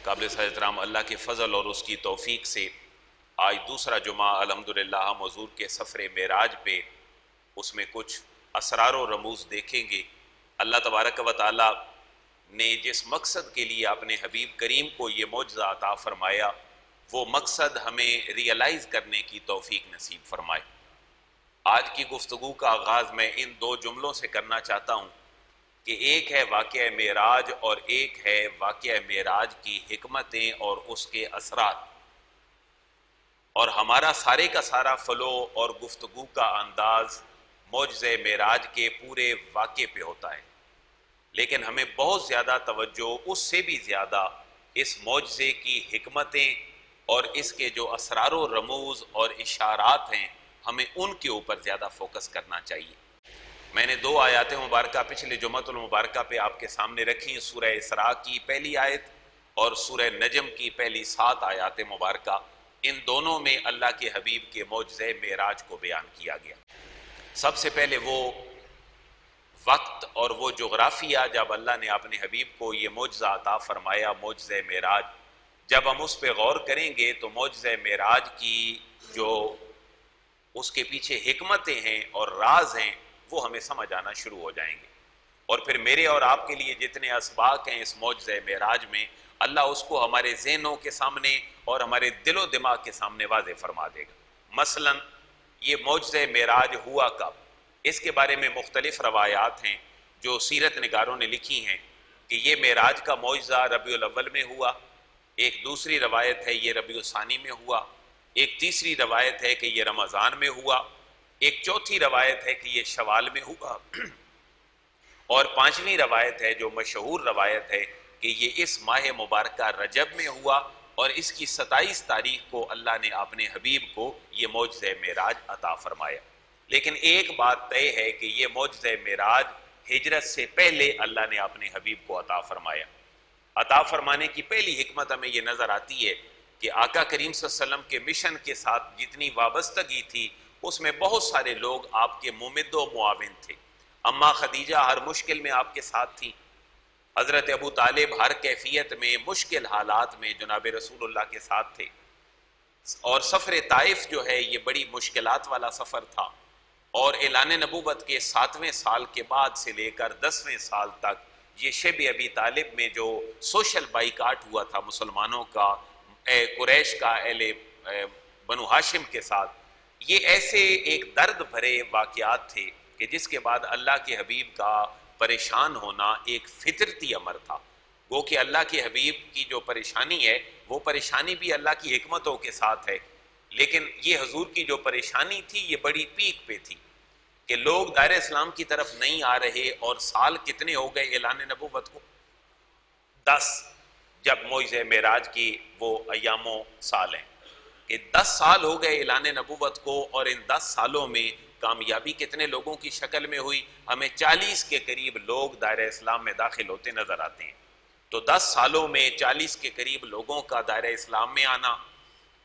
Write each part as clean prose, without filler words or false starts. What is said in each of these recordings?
قابل احترام اللہ کے فضل اور اس کی توفیق سے آج دوسرا جمعہ الحمدللہ ہم حضور کے سفر معراج پہ اس میں کچھ اسرار و رموز دیکھیں گے۔ اللہ تبارک و تعالی نے جس مقصد کے لیے اپنے حبیب کریم کو یہ معجزہ عطا فرمایا وہ مقصد ہمیں ریئلائز کرنے کی توفیق نصیب فرمائے۔ آج کی گفتگو کا آغاز میں ان دو جملوں سے کرنا چاہتا ہوں کہ ایک ہے واقعہ معراج اور ایک ہے واقعہ معراج کی حکمتیں اور اس کے اثرات، اور ہمارا سارے کا سارا فلو اور گفتگو کا انداز معجزہ معراج کے پورے واقعے پہ ہوتا ہے، لیکن ہمیں بہت زیادہ توجہ اس سے بھی زیادہ اس معجزے کی حکمتیں اور اس کے جو اسرار و رموز اور اشارات ہیں ہمیں ان کے اوپر زیادہ فوکس کرنا چاہیے۔ میں نے دو آیات مبارکہ پچھلے جمعۃ المبارکہ پہ آپ کے سامنے رکھی، سورہ اسراء کی پہلی آیت اور سورہ نجم کی پہلی 7 آیات مبارکہ۔ ان دونوں میں اللہ کے حبیب کے معجزہ معراج کو بیان کیا گیا۔ سب سے پہلے وہ وقت اور وہ جغرافیہ جب اللہ نے اپنے حبیب کو یہ معجزہ عطا فرمایا، معجزہ معراج، جب ہم اس پہ غور کریں گے تو معجزہ معراج کی جو اس کے پیچھے حکمتیں ہیں اور راز ہیں وہ ہمیں سمجھ آنا شروع ہو جائیں گے، اور پھر میرے اور آپ کے لیے جتنے اسباق ہیں اس معجزہ معراج میں اللہ اس کو ہمارے ذہنوں کے سامنے اور ہمارے دل و دماغ کے سامنے واضح فرما دے گا۔ مثلا یہ معجزہ معراج ہوا کب، اس کے بارے میں مختلف روایات ہیں جو سیرت نگاروں نے لکھی ہیں کہ یہ معراج کا معجزہ ربیع الاول میں ہوا، ایک دوسری روایت ہے یہ ربیع الثانی میں ہوا، ایک تیسری روایت ہے کہ یہ رمضان میں ہوا، ایک چوتھی روایت ہے کہ یہ شوال میں ہوا، اور پانچویں روایت ہے جو مشہور روایت ہے کہ یہ اس ماہ مبارکہ رجب میں ہوا، اور اس کی 27 تاریخ کو اللہ نے اپنے حبیب کو یہ معجزہ معراج عطا فرمایا۔ لیکن ایک بات طے ہے کہ یہ معجزہ معراج ہجرت سے پہلے اللہ نے اپنے حبیب کو عطا فرمایا۔ عطا فرمانے کی پہلی حکمت ہمیں یہ نظر آتی ہے کہ آقا کریم صلی اللہ علیہ وسلم کے مشن کے ساتھ جتنی وابستگی تھی اس میں بہت سارے لوگ آپ کے ممد و معاون تھے۔ اماں خدیجہ ہر مشکل میں آپ کے ساتھ تھیں، حضرت ابو طالب ہر کیفیت میں مشکل حالات میں جناب رسول اللہ کے ساتھ تھے، اور سفر طائف جو ہے یہ بڑی مشکلات والا سفر تھا، اور اعلان نبوت کے 7ویں سال کے بعد سے لے کر 10ویں سال تک یہ شب ابی طالب میں جو سوشل بائیکاٹ ہوا تھا مسلمانوں کا قریش کا اہل بنو ہاشم کے ساتھ، یہ ایسے ایک درد بھرے واقعات تھے کہ جس کے بعد اللہ کے حبیب کا پریشان ہونا ایک فطرتی امر تھا۔ گو کہ اللہ کے حبیب کی جو پریشانی ہے وہ پریشانی بھی اللہ کی حکمتوں کے ساتھ ہے، لیکن یہ حضور کی جو پریشانی تھی یہ بڑی پیک پہ تھی کہ لوگ دائرہ اسلام کی طرف نہیں آ رہے، اور سال کتنے ہو گئے اعلان نبوت کو؟ 10، جب معجزہ معراج کی وہ ایام و سال ہیں کہ 10 سال ہو گئے اعلان نبوت کو، اور ان 10 سالوں میں کامیابی کتنے لوگوں کی شکل میں ہوئی؟ ہمیں 40 کے قریب لوگ دائرہ اسلام میں داخل ہوتے نظر آتے ہیں۔ تو 10 سالوں میں 40 کے قریب لوگوں کا دائرہ اسلام میں آنا،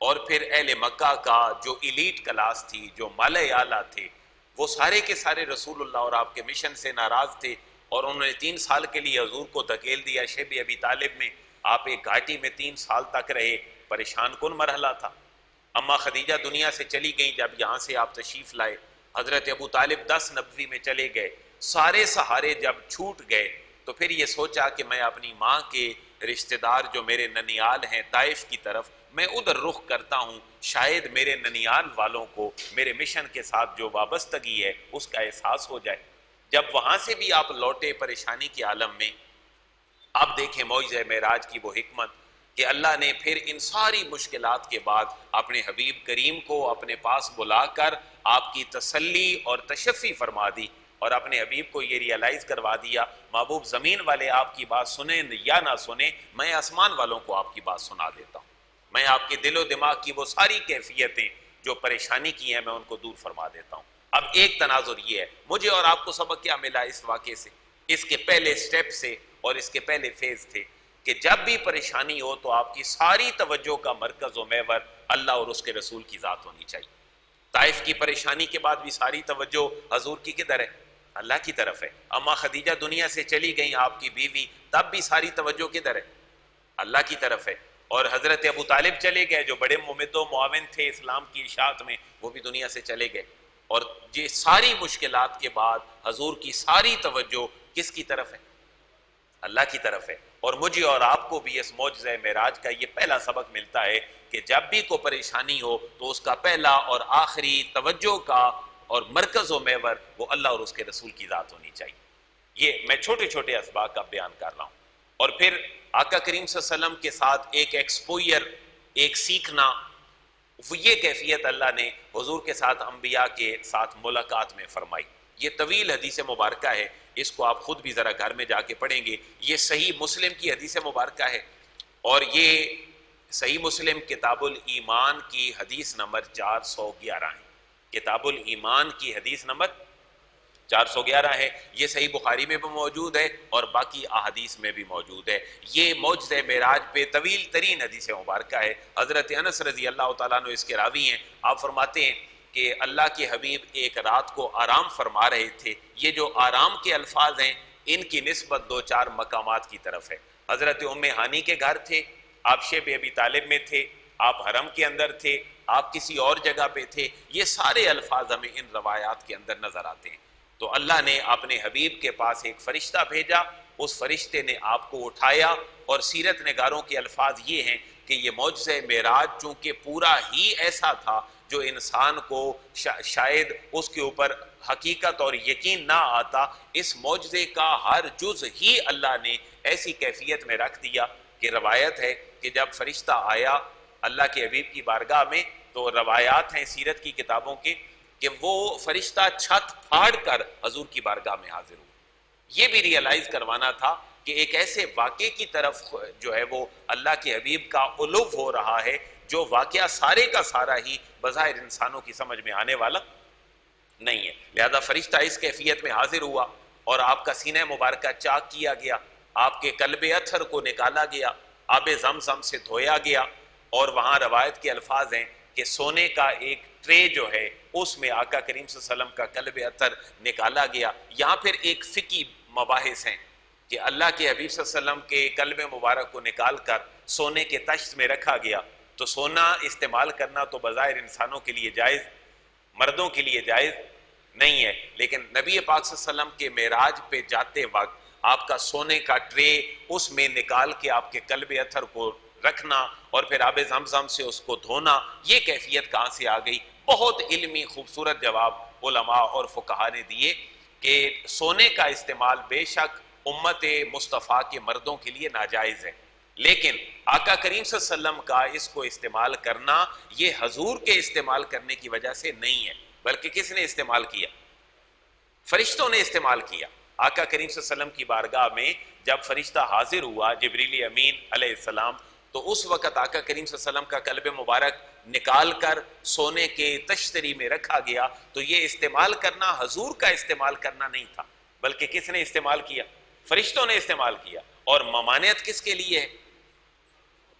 اور پھر اہل مکہ کا جو ایلیٹ کلاس تھی، جو مالۂ اعلیٰ تھے، وہ سارے کے سارے رسول اللہ اور آپ کے مشن سے ناراض تھے، اور انہوں نے 3 سال کے لیے حضور کو دھکیل دیا شب ابی طالب میں۔ آپ ایک گھاٹی میں 3 سال تک رہے، پریشان کن مرحلہ تھا۔ اماں خدیجہ دنیا سے چلی گئیں جب یہاں سے آپ تشریف لائے، حضرت ابو طالب 10 نبوی میں چلے گئے، سارے سہارے جب چھوٹ گئے تو پھر یہ سوچا کہ میں اپنی ماں کے رشتہ دار جو میرے ننیال ہیں طائف کی طرف، میں ادھر رخ کرتا ہوں، شاید میرے ننیال والوں کو میرے مشن کے ساتھ جو وابستگی ہے اس کا احساس ہو جائے۔ جب وہاں سے بھی آپ لوٹے پریشانی کے عالم میں، اب دیکھیں معجزہ معراج کی وہ حکمت کہ اللہ نے پھر ان ساری مشکلات کے بعد اپنے حبیب کریم کو اپنے پاس بلا کر آپ کی تسلی اور تشفی فرما دی، اور اپنے حبیب کو یہ ریئلائز کروا دیا، محبوب زمین والے آپ کی بات سنیں یا نہ سنیں، میں آسمان والوں کو آپ کی بات سنا دیتا ہوں، میں آپ کے دل و دماغ کی وہ ساری کیفیتیں جو پریشانی کی ہیں میں ان کو دور فرما دیتا ہوں۔ اب ایک تناظر یہ ہے، مجھے اور آپ کو سبق کیا ملا اس واقعے سے، اس کے پہلے سٹیپ سے اور اس کے پہلے فیز تھے کہ جب بھی پریشانی ہو تو آپ کی ساری توجہ کا مرکز و محور اللہ اور اس کے رسول کی ذات ہونی چاہیے۔ طائف کی پریشانی کے بعد بھی ساری توجہ حضور کی کدھر ہے؟ اللہ کی طرف ہے۔ اماں خدیجہ دنیا سے چلی گئیں آپ کی بیوی، تب بھی ساری توجہ کدھر ہے؟ اللہ کی طرف ہے. اور حضرت ابو طالب چلے گئے جو بڑے ممد و معاون تھے اسلام کی اشاعت میں، وہ بھی دنیا سے چلے گئے. اور یہ ساری مشکلات کے بعد حضور کی ساری توجہ کس کی طرف ہے؟ اللہ کی طرف ہے. اور مجھے اور آپ کو بھی اس معجزہ معراج کا یہ پہلا سبق ملتا ہے کہ جب بھی کوئی پریشانی ہو تو اس کا پہلا اور آخری توجہ کا اور مرکز و محور وہ اللہ اور اس کے رسول کی ذات ہونی چاہیے. یہ میں چھوٹے چھوٹے اسباق کا بیان کر رہا ہوں. اور پھر آقا کریم صلی اللہ علیہ وسلم کے ساتھ ایک ایکسپوئر، ایک سیکھنا، وہ یہ کیفیت اللہ نے حضور کے ساتھ انبیاء کے ساتھ ملاقات میں فرمائی. یہ طویل حدیث مبارکہ ہے، اس کو آپ خود بھی ذرا گھر میں جا کے پڑھیں گے. یہ صحیح مسلم کی حدیث مبارکہ ہے، اور یہ صحیح مسلم کتاب الایمان کی حدیث نمبر 411 ہے. کتاب الایمان کی حدیث نمبر 411 ہے. یہ صحیح بخاری میں بھی موجود ہے اور باقی احادیث میں بھی موجود ہے. یہ معجزہ معراج پہ طویل ترین حدیث مبارکہ ہے. حضرت انس رضی اللہ تعالیٰ عنہ اس کے راوی ہیں. آپ فرماتے ہیں کہ اللہ کے حبیب ایک رات کو آرام فرما رہے تھے. یہ جو آرام کے الفاظ ہیں ان کی نسبت 2-4 مقامات کی طرف ہے. حضرت ام ہانی کے گھر تھے، آپ شیب ابی طالب میں تھے، آپ حرم کے اندر تھے، آپ کسی اور جگہ پہ تھے. یہ سارے الفاظ ہمیں ان روایات کے اندر نظر آتے ہیں. تو اللہ نے اپنے حبیب کے پاس ایک فرشتہ بھیجا، اس فرشتے نے آپ کو اٹھایا. اور سیرت نگاروں کے الفاظ یہ ہیں کہ یہ معجزہ معراج چونکہ پورا ہی ایسا تھا جو انسان کو شاید اس کے اوپر حقیقت اور یقین نہ آتا، اس معجزے کا ہر جز ہی اللہ نے ایسی کیفیت میں رکھ دیا کہ روایت ہے کہ جب فرشتہ آیا اللہ کے حبیب کی بارگاہ میں، تو روایات ہیں سیرت کی کتابوں کے کہ وہ فرشتہ چھت پھاڑ کر حضور کی بارگاہ میں حاضر ہوا. یہ بھی ریئلائز کروانا تھا کہ ایک ایسے واقعے کی طرف جو ہے وہ اللہ کے حبیب کا علو ہو رہا ہے جو واقعہ سارے کا سارا ہی بظاہر انسانوں کی سمجھ میں آنے والا نہیں ہے. لہذا فرشتہ اس کیفیت میں حاضر ہوا اور آپ کا سینہ مبارکہ چاک کیا گیا، آپ کے قلب اطہر کو نکالا گیا، آب زمزم سے دھویا گیا. اور وہاں روایت کے الفاظ ہیں کہ سونے کا ایک ٹرے جو ہے اس میں آقا کریم صلی اللہ علیہ وسلم کا قلب اطہر نکالا گیا. یہاں پھر ایک فقہی مباحث ہیں کہ اللہ کے حبیب صلی اللہ علیہ وسلم کے قلب مبارک کو نکال کر سونے کے تشت میں رکھا گیا. تو سونا استعمال کرنا تو بظاہر انسانوں کے لیے جائز، مردوں کے لیے جائز نہیں ہے، لیکن نبی پاک صلی اللہ علیہ وسلم کے معراج پہ جاتے وقت آپ کا سونے کا ٹرے اس میں نکال کے آپ کے قلب اطہر کو رکھنا اور پھر آب زمزم سے اس کو دھونا، یہ کیفیت کہاں سے آ گئی؟ بہت علمی خوبصورت جواب علماء اور فقہا نے دیے کہ سونے کا استعمال بے شک امت مصطفیٰ کے مردوں کے لیے ناجائز ہے، لیکن آقا کریم صلی اللہ علیہ وسلم کا اس کو استعمال کرنا یہ حضور کے استعمال کرنے کی وجہ سے نہیں ہے، بلکہ کس نے استعمال کیا؟ فرشتوں نے استعمال کیا. آقا کریم صلی اللہ علیہ وسلم کی بارگاہ میں جب فرشتہ حاضر ہوا جبریل امین علیہ السلام، تو اس وقت آقا کریم صلی اللہ علیہ وسلم کا قلب مبارک نکال کر سونے کے تشتری میں رکھا گیا. تو یہ استعمال کرنا حضور کا استعمال کرنا نہیں تھا، بلکہ کس نے استعمال کیا؟ فرشتوں نے استعمال کیا. اور ممانعت کس کے لیے ہے؟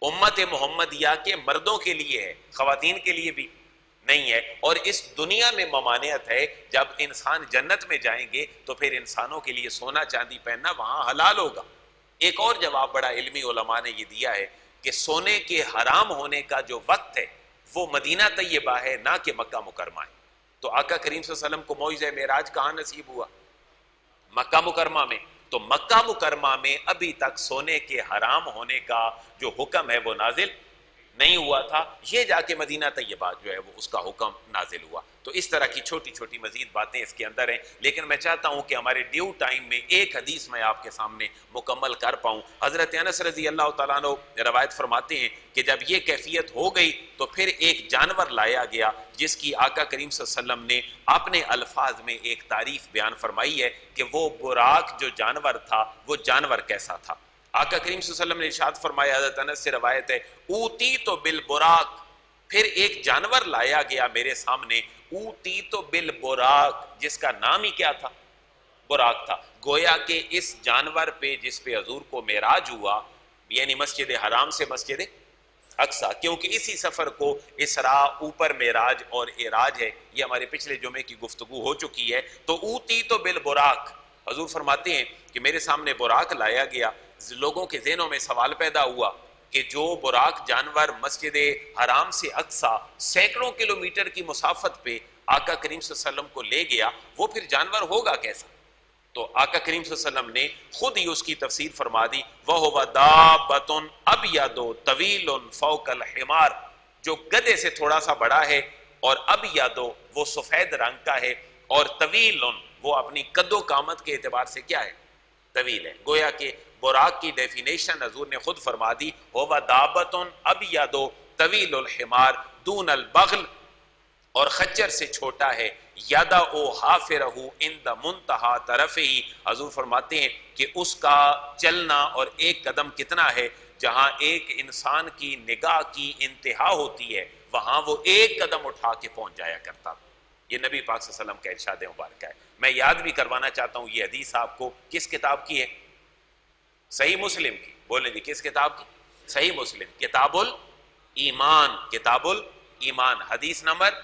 امت محمدیہ کے مردوں کے لیے ہے، خواتین کے لیے بھی نہیں ہے. اور اس دنیا میں ممانعت ہے، جب انسان جنت میں جائیں گے تو پھر انسانوں کے لیے سونا چاندی پہننا وہاں حلال ہوگا. ایک اور جواب بڑا علمی علماء نے یہ دیا ہے کہ سونے کے حرام ہونے کا جو وقت ہے وہ مدینہ طیبہ ہے، نہ کہ مکہ مکرمہ ہے. تو آقا کریم صلی اللہ علیہ وسلم کو معجزہ معراج کہاں نصیب ہوا؟ مکہ مکرمہ میں. تو مکہ مکرمہ میں ابھی تک سونے کے حرام ہونے کا جو حکم ہے وہ نازل نہیں ہوا تھا، یہ جا کے مدینہ طیبہ جو ہے وہ اس کا حکم نازل ہوا. تو اس طرح کی چھوٹی چھوٹی مزید باتیں اس کے اندر ہیں، لیکن میں چاہتا ہوں کہ ہمارے ڈیو ٹائم میں ایک حدیث میں آپ کے سامنے مکمل کر پاؤں. حضرت انس رضی اللہ تعالیٰ عنہ روایت فرماتے ہیں کہ جب یہ کیفیت ہو گئی تو پھر ایک جانور لایا گیا جس کی آقا کریم صلی اللہ علیہ وسلم نے اپنے الفاظ میں ایک تعریف بیان فرمائی ہے کہ وہ براق جو جانور تھا وہ جانور کیسا تھا. آقا کریم صلی اللہ علیہ وسلم نے ارشاد فرمایا، حضرت انس سے روایت ہے، اوتی تو بالبراق، پھر ایک جانور لایا گیا میرے سامنے، اوتی تو بالبراق، جس کا نام ہی کیا تھا؟ براق تھا. گویا کہ اس جانور پہ جس پہ حضور کو معراج ہوا، یعنی مسجد حرام سے مسجد اقصیٰ، کیونکہ اسی سفر کو اسراء اوپر معراج اور اعراج ہے، یہ ہمارے پچھلے جمعے کی گفتگو ہو چکی ہے. تو اوتی تو بالبراق، حضور فرماتے ہیں کہ میرے سامنے براق لایا گیا. لوگوں کے ذہنوں میں سوال پیدا ہوا کہ جو براق جانور مسجد حرام سے اقصی سینکڑوں کلومیٹر کی مسافت پہ آقا کریم صلی اللہ علیہ وسلم کو لے گیا، وہ پھر جانور ہوگا کیسا؟ تو آقا کریم صلی اللہ علیہ وسلم نے خود ہی اس کی تفسیر فرما دی، وَهُوَ دَابَّةٌ أَبْيَضُ طَوِيلٌ فَوْقَ الْحِمَارِ، جو گدھے سے تھوڑا سا بڑا ہے، اور ابیض وہ سفید رنگ کا ہے، اور طویل وہ اپنی قد و قامت کے اعتبار سے کیا ہے؟ طویل ہے۔ گویا کہ براق کی ڈیفینیشن حضور نے خود فرما دی، هُوَ دَابَّةٌ أَبْيَضُ طَوِيلُ الْحِمَارِ دُونَ الْبَغْلِ، اور خچر سے چھوٹا ہے، یَدَعُ حَافِرَهُ عِنْدَ مُنْتَہَا طَرَفِهِ، حضور فرماتے ہیں کہ اس کا چلنا اور ایک قدم کتنا ہے، جہاں ایک انسان کی نگاہ کی انتہا ہوتی ہے وہاں وہ ایک قدم اٹھا کے پہنچ جایا کرتا۔ یہ نبی پاک صلی اللہ علیہ وسلم کا ارشاد مبارکہ ہے۔ میں یاد بھی کروانا چاہتا ہوں، یہ حدیث آپ کو کس کتاب کی ہے؟ صحیح مسلم کی۔ بولیں جی کس کتاب کی؟ صحیح مسلم، کتاب الایمان، کتاب الایمان، حدیث نمبر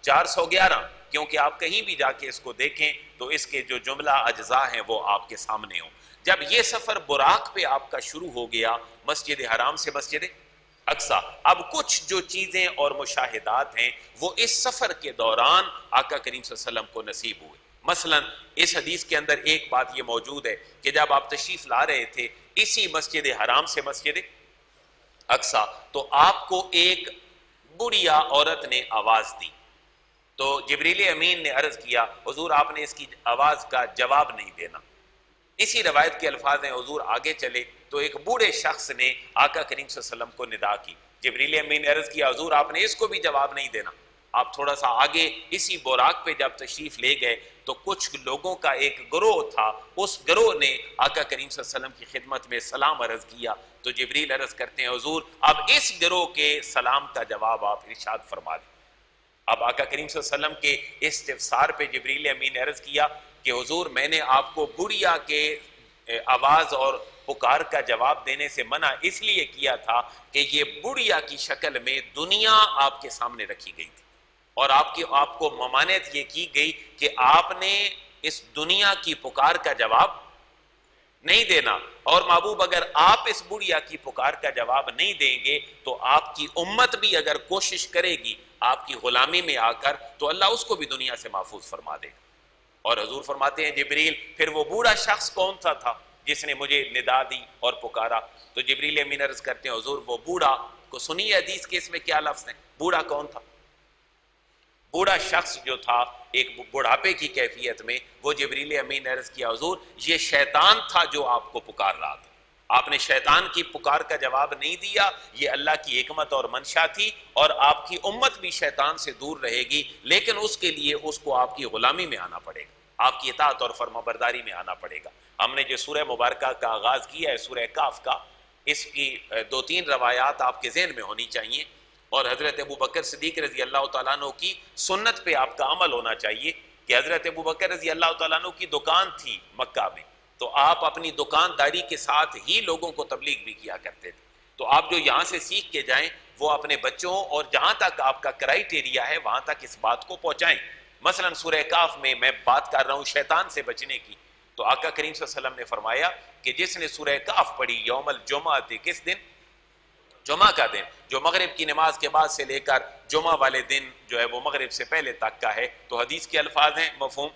411۔ کیونکہ آپ کہیں بھی جا کے اس کو دیکھیں تو اس کے جو جملہ اجزاء ہیں وہ آپ کے سامنے ہوں۔ جب یہ سفر براق پہ آپ کا شروع ہو گیا مسجد حرام سے مسجد اقصی، اب کچھ جو چیزیں اور مشاہدات ہیں وہ اس سفر کے دوران آقا کریم صلی اللہ علیہ وسلم کو نصیب ہوئے۔ مثلا اس حدیث کے اندر ایک بات یہ موجود ہے کہ جب آپ تشریف لا رہے تھے اسی مسجد حرام سے مسجد اقصی، تو آپ کو ایک بڑھیا عورت نے آواز دی، تو جبریل امین نے عرض کیا حضور آپ نے اس کی آواز کا جواب نہیں دینا۔ اسی روایت کے الفاظ ہیں، حضور آگے چلے تو ایک بوڑھے شخص نے آقا کریم صلی اللہ علیہ وسلم کو ندا کی، جبریل امین نے عرض کیا حضور آپ نے اس کو بھی جواب نہیں دینا۔ آپ تھوڑا سا آگے اسی براق پہ جب تشریف لے گئے تو کچھ لوگوں کا ایک گروہ تھا، اس گروہ نے آقا کریم صلی اللہ علیہ وسلم کی خدمت میں سلام عرض کیا، تو جبریل عرض کرتے ہیں حضور اب اس گروہ کے سلام کا جواب آپ ارشاد فرما دیں۔ اب آقا کریم صلی اللہ علیہ وسلم کے استفسار پہ جبریل امین نے عرض کیا کہ حضور میں نے آپ کو بڑھیا کے آواز اور پکار کا جواب دینے سے منع اس لیے کیا تھا کہ یہ بڑھیا کی شکل میں دنیا آپ کے سامنے رکھی گئی تھی، اور آپ کو ممانعت یہ کی گئی کہ آپ نے اس دنیا کی پکار کا جواب نہیں دینا، اور محبوب اگر آپ اس بڑھیا کی پکار کا جواب نہیں دیں گے تو آپ کی امت بھی اگر کوشش کرے گی آپ کی غلامی میں آ کر تو اللہ اس کو بھی دنیا سے محفوظ فرما دے گا۔ اور حضور فرماتے ہیں جبریل پھر وہ بوڑھا شخص کون سا تھا جس نے مجھے ندا دی اور پکارا؟ تو جبریل امین عرض کرتے ہیں حضور وہ بوڑھا کو سنیے حدیث کے اس میں کیا لفظ ہیں، بوڑھا کون تھا؟ بوڑھا شخص جو تھا ایک بڑھاپے کی کیفیت میں، وہ جبریل امین نے عرض کیا حضور یہ شیطان تھا جو آپ کو پکار رہا تھا، آپ نے شیطان کی پکار کا جواب نہیں دیا، یہ اللہ کی حکمت اور منشا تھی، اور آپ کی امت بھی شیطان سے دور رہے گی، لیکن اس کے لیے اس کو آپ کی غلامی میں آنا پڑے گا، آپ کی اطاعت اور فرمانبرداری میں آنا پڑے گا۔ ہم نے جو سورہ مبارکہ کا آغاز کیا ہے سورہ کاف کا، اس کی دو تین روایات آپ کے ذہن میں ہونی چاہیے، اور حضرت ابوبکر صدیق رضی اللہ تعالیٰ عنہ کی سنت پہ آپ کا عمل ہونا چاہیے کہ حضرت ابوبکر رضی اللہ تعالیٰ عنہ کی دکان تھی مکہ میں، تو آپ اپنی دکانداری کے ساتھ ہی لوگوں کو تبلیغ بھی کیا کرتے تھے، تو آپ جو یہاں سے سیکھ کے جائیں وہ اپنے بچوں اور جہاں تک آپ کا کرائیٹیریا ہے وہاں تک اس بات کو پہنچائیں۔ مثلا سورہ کاف میں بات کر رہا ہوں شیطان سے بچنے کی، تو آقا کریم صلی اللہ علیہ وسلم نے فرمایا کہ جس نے سورہ کاف پڑھی یوم الجمعہ تھی، کس دن؟ جمعہ کا دن، جو مغرب کی نماز کے بعد سے لے کر جمعہ والے دن جو ہے وہ مغرب سے پہلے تک کا ہے، تو حدیث کے الفاظ ہیں مفہوم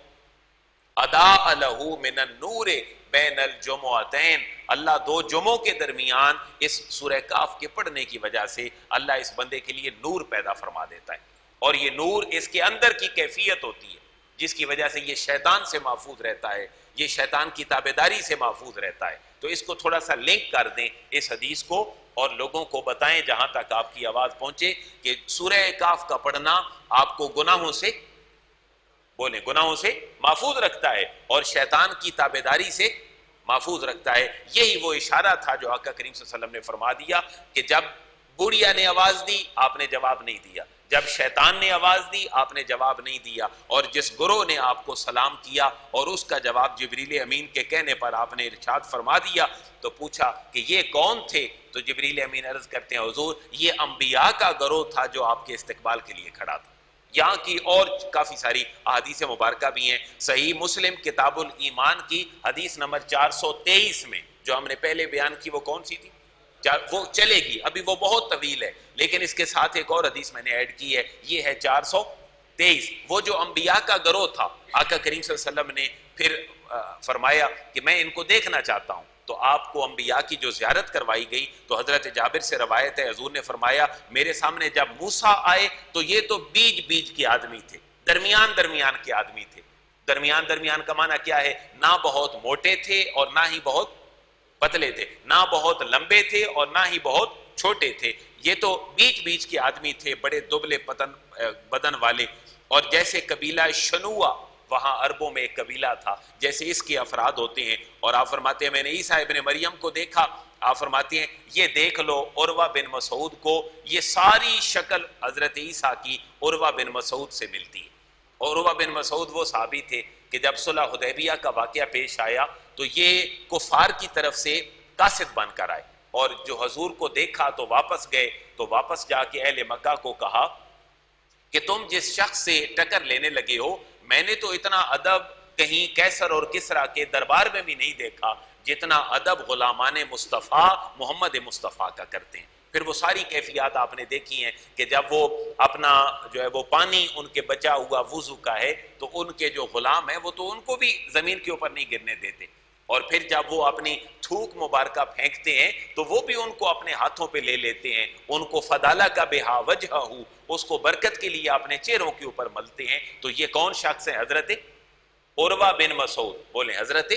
اضاء لہ من النور بین الجمعتین، اللہ دو جمعوں کے درمیان اس سورہ کاف کے پڑھنے کی وجہ سے اللہ اس بندے کے لیے نور پیدا فرما دیتا ہے، اور یہ نور اس کے اندر کی کیفیت ہوتی ہے جس کی وجہ سے یہ شیطان سے محفوظ رہتا ہے، یہ شیطان کی تابعداری سے محفوظ رہتا ہے۔ تو اس کو تھوڑا سا لنک کر دیں اس حدیث کو، اور لوگوں کو بتائیں جہاں تک آپ کی آواز پہنچے کہ سورہ کاف کا پڑھنا آپ کو گناہوں سے، بولیں گناہوں سے محفوظ رکھتا ہے اور شیطان کی تابعداری سے محفوظ رکھتا ہے۔ یہی وہ اشارہ تھا جو آقا کریم صلی اللہ علیہ وسلم نے فرما دیا کہ جب بوڑھیا نے آواز دی آپ نے جواب نہیں دیا، جب شیطان نے آواز دی آپ نے جواب نہیں دیا، اور جس گروہ نے آپ کو سلام کیا اور اس کا جواب جبریل امین کے کہنے پر آپ نے ارشاد فرما دیا، تو پوچھا کہ یہ کون تھے؟ تو جبریل امین عرض کرتے ہیں حضور یہ انبیاء کا گروہ تھا جو آپ کے استقبال کے لیے کھڑا تھا۔ یہاں کی اور کافی ساری احادیث مبارکہ بھی ہیں، صحیح مسلم کتاب الایمان کی حدیث نمبر 423 میں جو ہم نے پہلے بیان کی وہ کون سی تھی؟ وہ چلے گی، ابھی وہ بہت طویل ہے، لیکن اس کے ساتھ ایک اور حدیث میں نے ایڈ کی ہے، یہ ہے 423۔ وہ جو انبیاء کا گروہ تھا، آقا کریم صلی اللہ علیہ وسلم نے پھر فرمایا کہ میں ان کو دیکھنا چاہتا ہوں، تو آپ کو انبیاء کی جو زیارت کروائی گئی، تو حضرت جابر سے روایت ہے، حضور نے فرمایا میرے سامنے جب موسیٰ آئے تو یہ تو بیچ بیچ کے آدمی تھے، درمیان کے آدمی تھے۔ درمیان کا معنی کیا ہے؟ نہ بہت موٹے تھے اور نہ ہی بہت پتلے تھے، نہ بہت لمبے تھے اور نہ ہی بہت چھوٹے تھے، یہ تو بیچ کے آدمی تھے، بڑے دبلے بدن والے۔ اور جیسے قبیلہ شنوہ، وہاں عربوں میں ایک قبیلہ تھا، جیسے اس کے افراد ہوتے ہیں، اور آپ فرماتے ہیں میں نے عیسیٰ ابن مریم کو دیکھا، آپ فرماتے ہیں یہ دیکھ لو عروہ بن مسعود کو، یہ ساری شکل حضرت عیسیٰ کی عروہ بن مسعود سے ملتی ہے۔ اور عروہ بن مسعود وہ صحابی تھے کہ جب صلح حدیبیہ کا واقعہ پیش آیا تو یہ کفار کی طرف سے قاصد بن کر آئے، اور جو حضور کو دیکھا تو واپس گئے، تو واپس جا کے اہل مکہ کو کہا کہ تم جس شخص سے ٹکر لینے لگے ہو، میں نے تو اتنا ادب کہیں کیسر اور کسرا کے دربار میں بھی نہیں دیکھا جتنا ادب غلامان مصطفیٰ محمد مصطفیٰ کا کرتے ہیں۔ پھر وہ ساری کیفیات آپ نے دیکھی ہیں کہ جب وہ اپنا جو ہے وہ پانی ان کے بچا ہوا وضو کا ہے تو ان کے جو غلام ہیں وہ تو ان کو بھی زمین کے اوپر نہیں گرنے دیتے، اور پھر جب وہ اپنی تھوک مبارکہ پھینکتے ہیں تو وہ بھی ان کو اپنے ہاتھوں پہ لے لیتے ہیں، ان کو فضالہ کا بہا وجہ، اس کو برکت کے لیے اپنے چہروں کے اوپر ملتے ہیں۔ تو یہ کون شخص ہے؟ حضرت عروہ بن مسعود، بولیں حضرت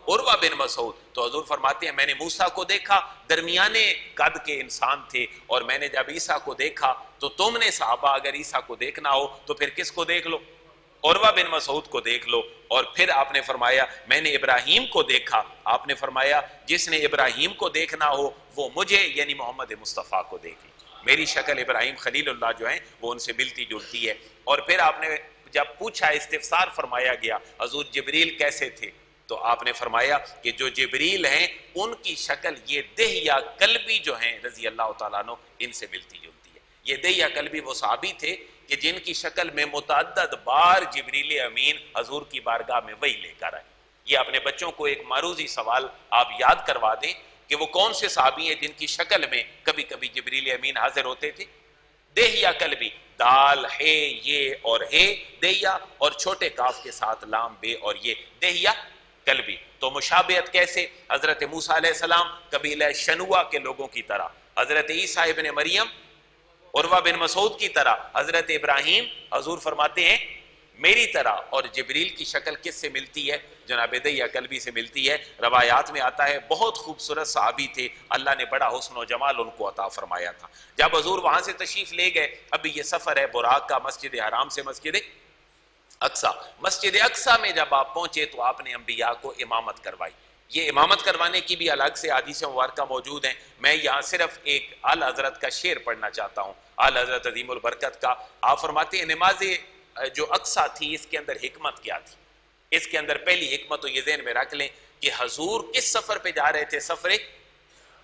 عروہ بن مسعود۔ تو حضور فرماتے ہیں میں نے موسیٰ کو دیکھا، درمیانے قد کے انسان تھے، اور میں نے جب عیسیٰ کو دیکھا تو تم نے صحابہ اگر عیسیٰ کو دیکھنا ہو تو پھر کس کو دیکھ لو؟ عروہ بن مسعود کو دیکھ لو۔ اور پھر آپ نے فرمایا میں نے ابراہیم کو دیکھا، آپ نے فرمایا جس نے ابراہیم کو دیکھنا ہو وہ مجھے یعنی محمد مصطفیٰ کو دیکھے، میری شکل ابراہیم خلیل اللہ جو ہیں وہ ان سے ملتی جلتی ہے۔ اور پھر آپ نے جب پوچھا، استفسار فرمایا گیا حضور جبریل کیسے تھے، تو آپ نے فرمایا کہ جو جبریل ہیں ان کی شکل یہ دہیہ کلبی جو ہیں رضی اللہ تعالیٰ عنہ ان سے ملتی جلتی ہے۔ یہ دہیہ کلبی وہ صحابی تھے کہ جن کی شکل میں متعدد بار جبریل امین حضور کی بارگاہ میں وحی لے کر آئے۔ یہ اپنے بچوں کو ایک معروضی سوال آپ یاد کروا دیں کہ وہ کون سے صحابی ہیں جن کی شکل میں کبھی کبھی جبریل امین حاضر ہوتے تھے؟ دہیہ کلبی، دال ہے یہ اور ہے دہیہ، اور چھوٹے کاف کے ساتھ لام بے، اور یہ دہیہ کلبی۔ تو مشابہت کیسے؟ حضرت موسیٰ علیہ السلام قبیلہ شنوہ کے لوگوں کی طرح، حضرت عیسیٰ ابن مریم عروہ بن مسعود کی طرح، حضرت ابراہیم حضور فرماتے ہیں میری طرح، اور جبریل کی شکل کس سے ملتی ہے؟ جناب دہیہ کلبی سے ملتی ہے۔ روایات میں آتا ہے بہت خوبصورت صحابی تھے، اللہ نے بڑا حسن و جمال ان کو عطا فرمایا تھا۔ جب حضور وہاں سے تشریف لے گئے، ابھی یہ سفر ہے براق کا، مسجد حرام سے مسجد اقصیٰ، مسجد اقصیٰ میں جب آپ پہنچے تو آپ نے انبیاء کو امامت کروائی۔ یہ امامت کروانے کی بھی الگ سے حدیث مبارکہ موجود ہیں، میں یہاں صرف ایک اعلی حضرت کا شعر پڑھنا چاہتا ہوں، اعلی حضرت عظیم البرکت کا۔ آپ فرماتے ہیں نماز جو اقصیٰ تھی اس کے اندر حکمت کیا تھی؟ اس کے اندر پہلی حکمت تو یہ ذہن میں رکھ لیں کہ حضور کس سفر پہ جا رہے تھے؟ سفر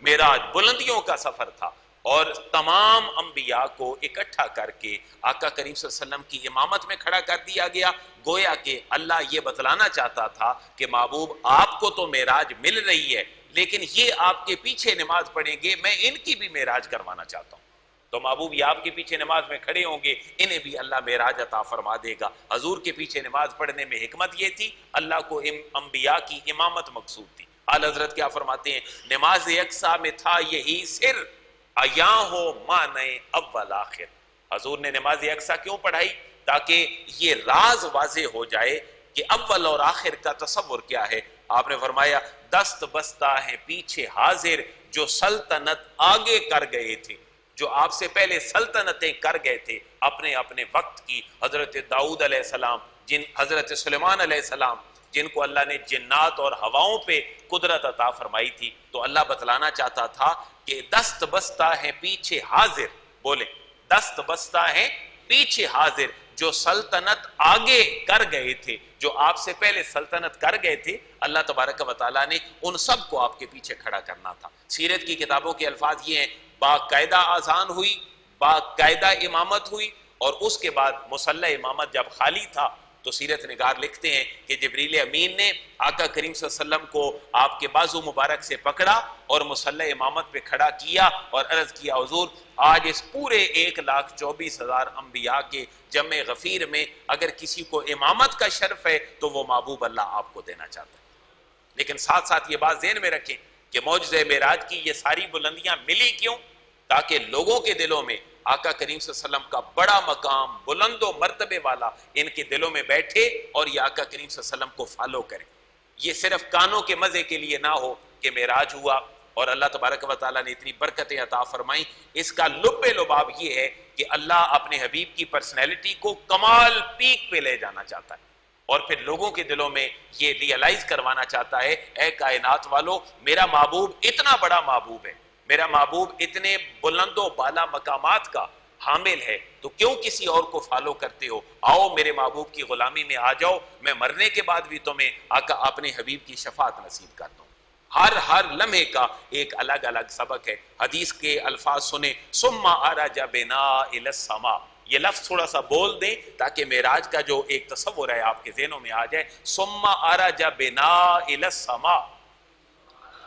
معراج، بلندیوں کا سفر تھا، اور تمام انبیاء کو اکٹھا کر کے آقا کریم صلی اللہ علیہ وسلم کی امامت میں کھڑا کر دیا گیا، گویا کہ اللہ یہ بتلانا چاہتا تھا کہ محبوب آپ کو تو معراج مل رہی ہے، لیکن یہ آپ کے پیچھے نماز پڑھیں گے، میں ان کی بھی معراج کروانا چاہتا ہوں۔ تو محبوب یہ آپ کے پیچھے نماز میں کھڑے ہوں گے، انہیں بھی اللہ معراج عطا فرما دے گا۔ حضور کے پیچھے نماز پڑھنے میں حکمت یہ تھی، اللہ کو انبیاء کی امامت مقصود تھی۔ اعلی حضرت کیا فرماتے ہیں؟ نماز اقصیٰ میں تھا یہی سر، عیاں ہو معنی اول آخر۔ حضور نے نماز اقصیٰ کیوں پڑھائی؟ تاکہ یہ راز واضح ہو جائے کہ اول اور آخر کا تصور کیا ہے۔ آپ نے فرمایا دست بستہ ہیں پیچھے حاضر، جو سلطنت آگے کر گئے تھے، جو آپ سے پہلے سلطنتیں کر گئے تھے اپنے اپنے وقت کی، حضرت داؤد علیہ السلام، حضرت سلیمان علیہ السلام، جن کو اللہ نے جنات اور ہواؤں پہ قدرت عطا فرمائی تھی، تو اللہ بتلانا چاہتا تھا کہ دست بستہ ہیں پیچھے حاضر، بولے دست بستہ ہیں پیچھے حاضر، جو سلطنت آگے کر گئے تھے، جو آپ سے پہلے سلطنت کر گئے تھے، اللہ تبارک و تعالیٰ نے ان سب کو آپ کے پیچھے کھڑا کرنا تھا۔ سیرت کی کتابوں کے الفاظ یہ ہیں، باقاعدہ آذان ہوئی، باقاعدہ امامت ہوئی، اور اس کے بعد مصلی امامت جب خالی تھا تو سیرت نگار لکھتے ہیں کہ جبریل امین نے آقا کریم صلی اللہ علیہ وسلم کو آپ کے بازو مبارک سے پکڑا اور مصلی امامت پہ کھڑا کیا اور عرض کیا حضور آج اس پورے 1,24,000 انبیاء کے جمع غفیر میں اگر کسی کو امامت کا شرف ہے تو وہ محبوب اللہ آپ کو دینا چاہتا ہے. لیکن ساتھ ساتھ یہ بات ذہن میں رکھیں کہ معجزہ معراج کی یہ ساری بلندیاں ملی کیوں؟ تاکہ لوگوں کے دلوں میں آقا کریم صلی اللہ علیہ وسلم کا بڑا مقام بلند و مرتبے والا ان کے دلوں میں بیٹھے اور یہ آقا کریم صلی اللہ علیہ وسلم کو فالو کریں. یہ صرف کانوں کے مزے کے لیے نہ ہو کہ معراج ہوا اور اللہ تبارک و تعالیٰ نے اتنی برکتیں عطا فرمائیں. اس کا لب لباب یہ ہے کہ اللہ اپنے حبیب کی پرسنالٹی کو کمال پیک پہ لے جانا چاہتا ہے اور پھر لوگوں کے دلوں میں یہ ریئلائز کروانا چاہتا ہے اے کائنات والو میرا محبوب اتنا بڑا محبوب ہے, میرا محبوب اتنے بلند و بالا مقامات کا حامل ہے, تو کیوں کسی اور کو فالو کرتے ہو؟ آؤ میرے محبوب کی غلامی میں آ جاؤ, میں مرنے کے بعد بھی تمہیں آقا اپنے حبیب کی شفاعت نصیب کرتا ہوں. ہر لمحے کا ایک الگ الگ سبق ہے. حدیث کے الفاظ سنیں, ثم عرج بنا الی السماء, یہ لفظ تھوڑا سا بول دیں تاکہ معراج کا جو ایک تصور ہے آپ کے ذہنوں میں آ جائے. ثم عرج بنا الی السماء,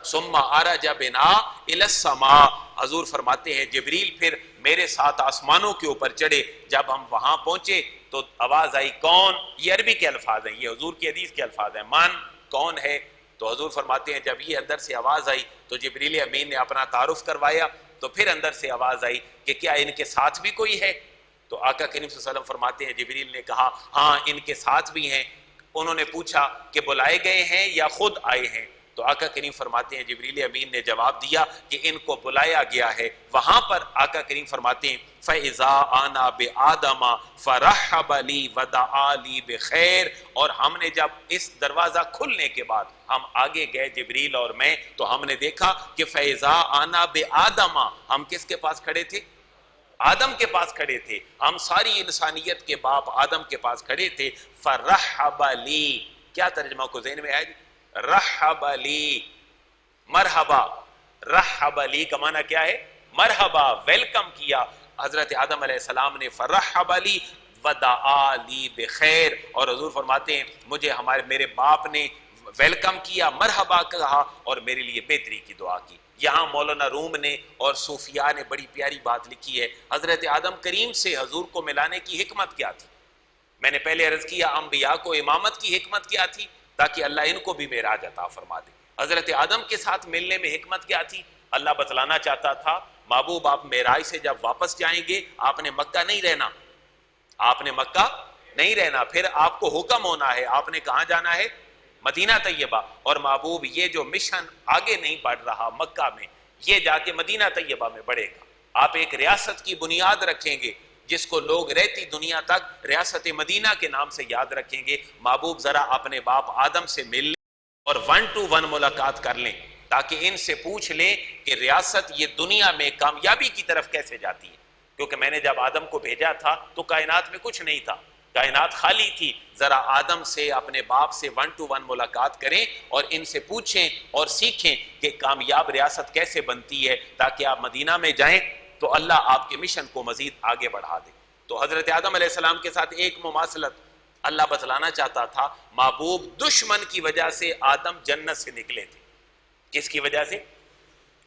ثم عرج بنا الی السماء. حضور فرماتے ہیں جبریل پھر میرے ساتھ آسمانوں کے اوپر چڑھے. جب ہم وہاں پہنچے تو آواز آئی کون؟ یہ عربی کے الفاظ ہیں, یہ حضور کی حدیث کے الفاظ ہیں. من کون ہے؟ تو حضور فرماتے ہیں جب یہ اندر سے آواز آئی تو جبریل امین نے اپنا تعارف کروایا. تو پھر اندر سے آواز آئی کہ کیا ان کے ساتھ بھی کوئی ہے؟ تو آقا کریم صلی اللہ علیہ وسلم فرماتے ہیں جبریل نے کہا ہاں ان کے ساتھ بھی ہیں. انہوں نے پوچھا کہ بلائے گئے ہیں یا خود آئے ہیں؟ تو آقا کریم فرماتے ہیں جبریل امین نے جواب دیا کہ ان کو بلایا گیا ہے. وہاں پر آقا کریم فرماتے ہیں فَإِذَا آنَا بِآدَمَ فَرَحَّبَ لِي وَدَعَا لِي بِخَيْرٍ. اور ہم نے جب اس دروازہ کھلنے کے بعد ہم آگے گئے جبریل اور میں, تو ہم نے دیکھا کہ فَإِذَا آنَا بِآدَمَ, ہم کس کے پاس کھڑے تھے؟ آدم کے پاس کھڑے تھے. ہم ساری انسانیت کے باپ آدم کے پاس کھڑے تھے. فَرَحَّبَ لِي, کیا ترجمہ کو ذہن میں آئے گی؟ رحب لی, مرحبا. رحب لی کا معنی کیا ہے؟ مرحبا, ویلکم کیا حضرت آدم علیہ السلام نے. فرحب لی ودعا لی بخیر, اور حضور فرماتے ہیں مجھے میرے باپ نے ویلکم کیا, مرحبا کہا اور میرے لیے بہتری کی دعا کی. یہاں مولانا روم نے اور صوفیاء نے بڑی پیاری بات لکھی ہے. حضرت آدم کریم سے حضور کو ملانے کی حکمت کیا تھی؟ میں نے پہلے عرض کیا انبیاء کو امامت کی حکمت کیا تھی؟ تاکہ اللہ ان کو بھی معراج عطا فرما دے. حضرت آدم کے ساتھ ملنے میں حکمت کیا تھی؟ اللہ بتلانا چاہتا تھا محبوب آپ معراج سے جب واپس جائیں گے آپ نے مکہ نہیں رہنا, آپ نے مکہ نہیں رہنا, پھر آپ کو حکم ہونا ہے, آپ نے کہاں جانا ہے؟ مدینہ طیبہ. اور محبوب یہ جو مشن آگے نہیں بڑھ رہا مکہ میں, یہ جا کے مدینہ طیبہ میں بڑھے گا. آپ ایک ریاست کی بنیاد رکھیں گے جس کو لوگ رہتی دنیا تک ریاست مدینہ کے نام سے یاد رکھیں گے. محبوب ذرا اپنے باپ آدم سے مل لیں اور 1 to 1 ملاقات کر لیں تاکہ ان سے پوچھ لیں کہ ریاست یہ دنیا میں کامیابی کی طرف کیسے جاتی ہے. کیونکہ میں نے جب آدم کو بھیجا تھا تو کائنات میں کچھ نہیں تھا, کائنات خالی تھی. ذرا آدم سے اپنے باپ سے 1 to 1 ملاقات کریں اور ان سے پوچھیں اور سیکھیں کہ کامیاب ریاست کیسے بنتی ہے, تاکہ آپ مدینہ میں جائیں تو اللہ آپ کے مشن کو مزید آگے بڑھا دے. تو حضرت آدم علیہ السلام کے ساتھ ایک مماثلت اللہ بتلانا چاہتا تھا. محبوب دشمن کی وجہ سے آدم جنت سے نکلے تھے. کس کی وجہ سے؟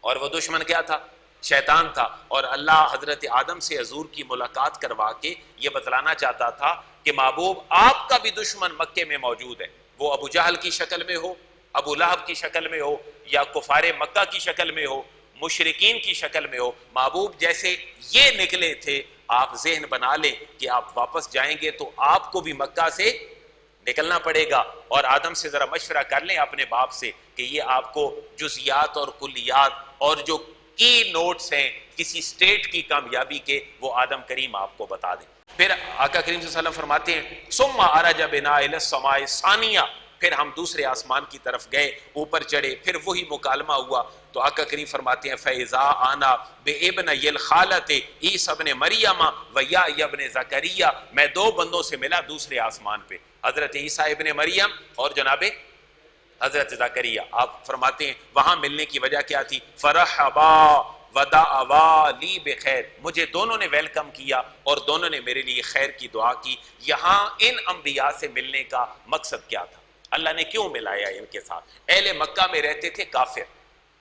اور وہ دشمن کیا تھا؟ شیطان تھا. اور اللہ حضرت آدم سے حضور کی ملاقات کروا کے یہ بتلانا چاہتا تھا کہ محبوب آپ کا بھی دشمن مکے میں موجود ہے, وہ ابو جہل کی شکل میں ہو, ابو لہب کی شکل میں ہو, یا کفار مکہ کی شکل میں ہو, مشرکین کی شکل میں ہو. محبوب جیسے یہ نکلے تھے آپ ذہن بنا لیں کہ آپ واپس جائیں گے تو آپ کو بھی مکہ سے نکلنا پڑے گا. اور آدم سے ذرا مشورہ کر لیں اپنے باپ سے کہ یہ آپ کو جزیات اور کلیات اور جو کی نوٹس ہیں کسی سٹیٹ کی کامیابی کے, وہ آدم کریم آپ کو بتا دیں. پھر آقا کریم صلی اللہ علیہ وسلم فرماتے ہیں ثم عرج بنا الی السماء الثانیہ, پھر ہم دوسرے آسمان کی طرف گئے, اوپر چڑھے, پھر وہی مکالمہ ہوا. تو آقا کریم فرماتے ہیں فَإِذَا آنَا بِإِبْنَيِ الْخَالَةِ عِیسیٰ ابن مریم وَیَحْیَیٰ ابن زکریا, میں 2 بندوں سے ملا دوسرے آسمان پہ, حضرت عیسیٰ ابن مریم اور جناب حضرت زکریا. آپ فرماتے ہیں وہاں ملنے کی وجہ کیا تھی؟ فرحبا ودعوا لی بخیر، مجھے دونوں نے ویلکم کیا اور دونوں نے میرے لیے خیر کی دعا کی۔ یہاں ان انبیاء سے ملنے کا مقصد کیا تھا؟ اللہ نے کیوں ملایا ان کے ساتھ؟ اہل مکہ میں رہتے تھے کافر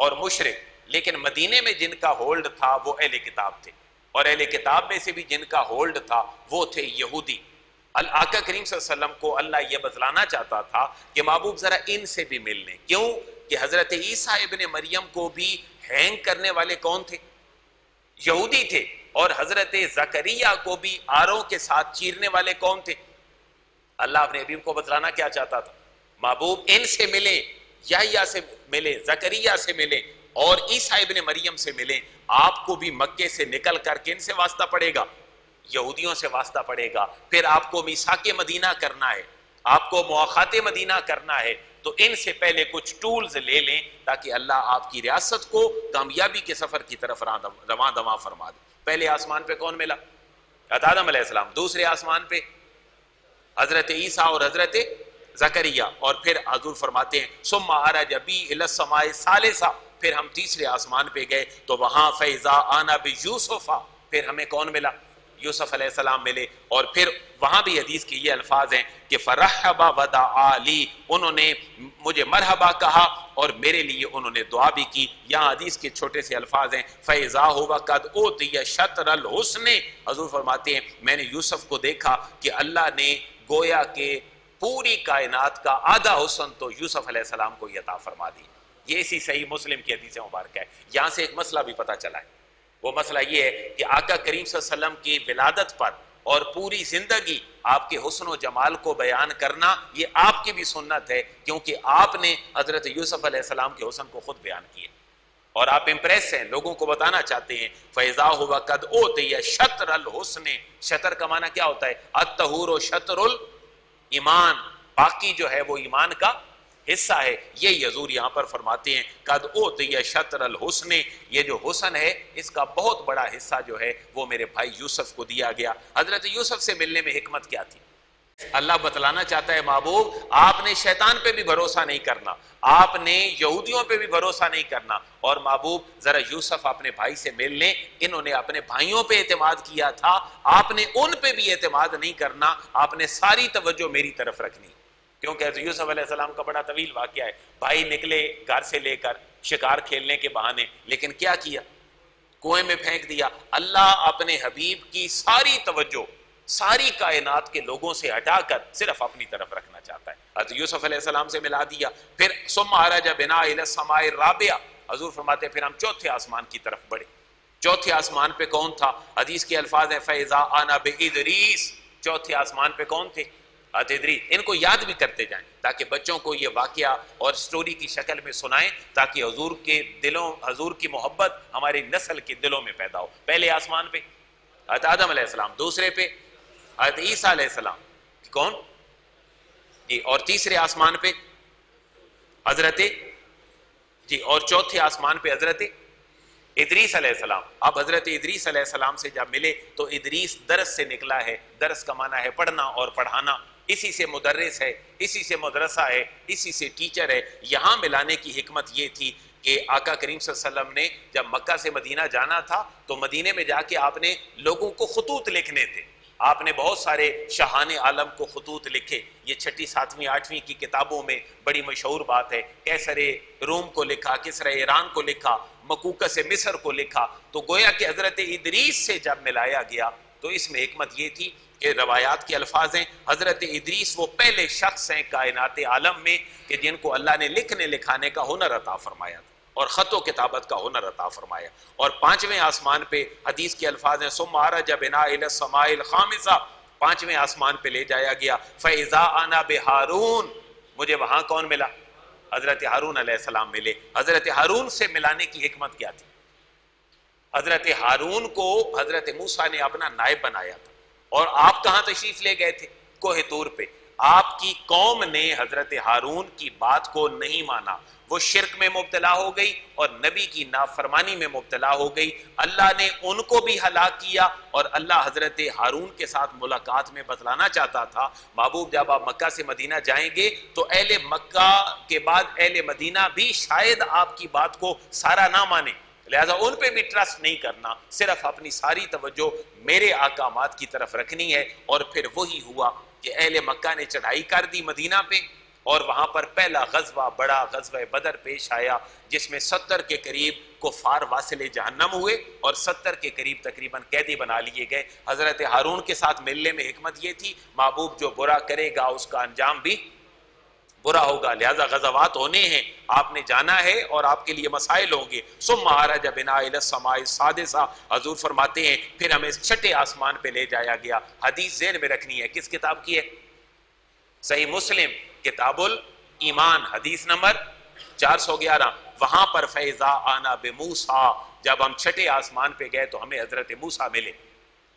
اور مشرک، لیکن مدینے میں جن کا ہولڈ تھا وہ اہل کتاب تھے، اور اہل کتاب میں سے بھی جن کا ہولڈ تھا وہ تھے یہودی۔ آقا کریم صلی اللہ علیہ وسلم کو اللہ یہ بتلانا چاہتا تھا کہ محبوب ذرا ان سے بھی مل لیں۔ کیوں؟ کہ حضرت عیسیٰ ابن مریم کو بھی ہینگ کرنے والے کون تھے؟ یہودی تھے، اور حضرت زکریا کو بھی آروں کے ساتھ چیرنے والے کون تھے؟ اللہ اپنے حبیب کو بتلانا کیا چاہتا تھا؟ محبوب ان سے ملیں، یحییٰ سے ملیں، زکریا سے ملیں اور عیسیٰ ابن مریم سے ملیں۔ آپ کو بھی مکے سے نکل کر کن سے واسطہ پڑے گا؟ یہودیوں سے واسطہ پڑے گا۔ پھر آپ کو میثاق مدینہ کرنا ہے، آپ کو مواخات مدینہ کرنا ہے، تو ان سے پہلے کچھ ٹولز لے لیں تاکہ اللہ آپ کی ریاست کو کامیابی کے سفر کی طرف رواں دواں فرما دے۔ پہلے آسمان پہ کون ملا؟ آدم علیہ السلام۔ دوسرے آسمان پہ حضرت عیسیٰ اور حضرت زکریا، اور پھر حضور فرماتے ہیں ثم عرج بی الی السماء الثالثہ، پھر ہم تیسرے آسمان پہ گئے تو وہاں فیضا آنا بیوسف، پھر ہمیں کون ملا؟ یوسف علیہ السلام ملے، اور پھر وہاں بھی حدیث کی یہ الفاظ ہیں کہ فرحبا ودعا لی، انہوں نے مجھے مرحبا کہا اور میرے لیے انہوں نے دعا بھی کی۔ یہاں حدیث کے چھوٹے سے الفاظ ہیں فیضا ہوا قد اوتی شطر الحسن، حضور فرماتے ہیں میں نے یوسف کو دیکھا کہ اللہ نے گویا کہ پوری کائنات کا آدھا حسن تو یوسف علیہ السلام کو عطا فرما دی۔ یہ اسی صحیح مسلم کی حدیث مبارکہ ہے۔ یہاں سے ایک مسئلہ بھی پتہ چلا ہے، وہ مسئلہ یہ ہے کہ آقا کریم صلی اللہ علیہ وسلم کی ولادت پر اور پوری زندگی آپ کے حسن و جمال کو بیان کرنا یہ آپ کی بھی سنت ہے، کیونکہ آپ نے حضرت یوسف علیہ السلام کے حسن کو خود بیان کیے اور آپ امپریس ہیں، لوگوں کو بتانا چاہتے ہیں فیضا ہوا قد اوتی شطر الحسن۔ شطر کا معنی کیا ہوتا ہے؟ الطہور شطر الایمان، باقی جو ہے وہ ایمان کا حصہ ہے۔ یہ حضور یہاں پر فرماتے ہیں قد اوتی شطر الحسن، یہ جو حسن ہے اس کا بہت بڑا حصہ جو ہے وہ میرے بھائی یوسف کو دیا گیا۔ حضرت یوسف سے ملنے میں حکمت کیا تھی؟ اللہ بتلانا چاہتا ہے محبوب آپ نے شیطان پہ بھی بھروسہ نہیں کرنا، آپ نے یہودیوں پہ بھی بھروسہ نہیں کرنا، اور محبوب ذرا یوسف اپنے بھائی سے مل لیں، انہوں نے اپنے بھائیوں پہ اعتماد کیا تھا، آپ نے ان پہ بھی اعتماد نہیں کرنا، آپ نے ساری توجہ میری طرف رکھنی۔ کیونکہ حضرت یوسف علیہ السلام کا بڑا طویل واقعہ ہے، بھائی نکلے گھر سے لے کر شکار کھیلنے کے بہانے، لیکن کیا کیا؟ کنویں میں پھینک دیا۔ اللہ اپنے حبیب کی ساری توجہ ساری کائنات کے لوگوں سے ہٹا کر صرف اپنی طرف رکھنا چاہتا ہے۔ حضرت یوسف علیہ السلام سے ملا دیا، پھر ثم عرج بنا الی السماء الرابعہ، حضور فرماتے ہیں پھر ہم چوتھے آسمان کی طرف بڑھے۔ چوتھے آسمان پہ کون تھا؟ حدیث کے الفاظ ہیں فیضا آنا بادریس، چوتھے آسمان پہ کون تھے؟ ادریس۔ ان کو یاد بھی کرتے جائیں تاکہ بچوں کو یہ واقعہ اور سٹوری کی شکل میں سنائیں، تاکہ حضور کے دلوں، حضور کی محبت ہماری نسل کے دلوں میں پیدا ہو۔ پہلے آسمان پہ حضرت آدم علیہ السلام، دوسرے پہ حضرت عیسیٰ علیہ السلام، کون جی، اور تیسرے آسمان پہ حضرت جی، اور چوتھے آسمان پہ حضرت ادریس علیہ السلام۔ اب حضرت ادریس علیہ السلام سے جب ملے تو ادریس درس سے نکلا ہے، درس کا معنی ہے پڑھنا اور پڑھانا، اسی سے مدرس ہے، اسی سے مدرسہ ہے، اسی سے ٹیچر ہے۔ یہاں ملانے کی حکمت یہ تھی کہ آقا کریم صلی اللہ علیہ وسلم نے جب مکہ سے مدینہ جانا تھا تو مدینے میں جا کے آپ نے لوگوں کو خطوط لکھنے تھے، آپ نے بہت سارے شاہان عالم کو خطوط لکھے۔ یہ 6، 7، 8ویں کی کتابوں میں بڑی مشہور بات ہے۔ کیسر روم کو لکھا، کسرا ایران کو لکھا، مکوکس مصر کو لکھا۔ تو گویا کہ حضرت ادریس سے جب ملایا گیا تو اس میں حکمت یہ تھی کہ روایات کے الفاظ ہیں حضرت ادریس وہ پہلے شخص ہیں کائنات عالم میں کہ جن کو اللہ نے لکھنے لکھانے کا ہنر عطا فرمایا تھا اور خط و کتابت کا ہنر عطا فرمایا۔ اور 5ویں آسمان پہ حدیث کے الفاظ ہیں ثم عرج بنا الی السماء الخامسہ، 5ویں آسمان پہ لے جایا گیا۔ فاذا انا بہارون، مجھے وہاں کون ملا؟ حضرت ہارون علیہ السلام ملے۔ حضرت ہارون سے ملانے کی حکمت کیا تھی؟ حضرت ہارون کو حضرت موسیٰ نے اپنا نائب بنایا تھا، اور آپ کہاں تشریف لے گئے تھے؟ کوہ طور پہ۔ آپ کی قوم نے حضرت ہارون کی بات کو نہیں مانا، وہ شرک میں مبتلا ہو گئی اور نبی کی نافرمانی میں مبتلا ہو گئی۔ اللہ نے ان کو بھی ہلاک کیا، اور اللہ حضرت ہارون کے ساتھ ملاقات میں بتلانا چاہتا تھا محبوب جب آپ مکہ سے مدینہ جائیں گے تو اہل مکہ کے بعد اہل مدینہ بھی شاید آپ کی بات کو سارا نہ مانے، لہذا ان پہ بھی ٹرسٹ نہیں کرنا، صرف اپنی ساری توجہ میرے احکامات کی طرف رکھنی ہے۔ اور پھر وہی ہوا کہ اہل مکہ نے چڑھائی کر دی مدینہ پہ، اور وہاں پر پہلا غزوہ، بڑا غزوہ بدر پیش آیا، جس میں 70 کے قریب کفار واصل جہنم ہوئے اور 70 کے قریب تقریباً قیدی بنا لیے گئے۔ حضرت ہارون کے ساتھ ملنے میں حکمت یہ تھی، محبوب جو برا کرے گا اس کا انجام بھی برا ہوگا، لہذا غزوات ہونے ہیں، آپ نے جانا ہے اور آپ کے لیے مسائل ہوں گے۔ ثم عرج بنا الی السماء السادسہ، حضور فرماتے ہیں پھر ہمیں چھٹے آسمان پہ لے جایا گیا۔ حدیث ذہن میں رکھنی ہے، کس کتاب کی ہے؟ صحیح مسلم کتاب الایمان حدیث نمبر 411، وہاں پر فیضا آنا بموسیٰ، جب ہم چھٹے آسمان پہ گئے تو ہمیں حضرت موسیٰ ملے۔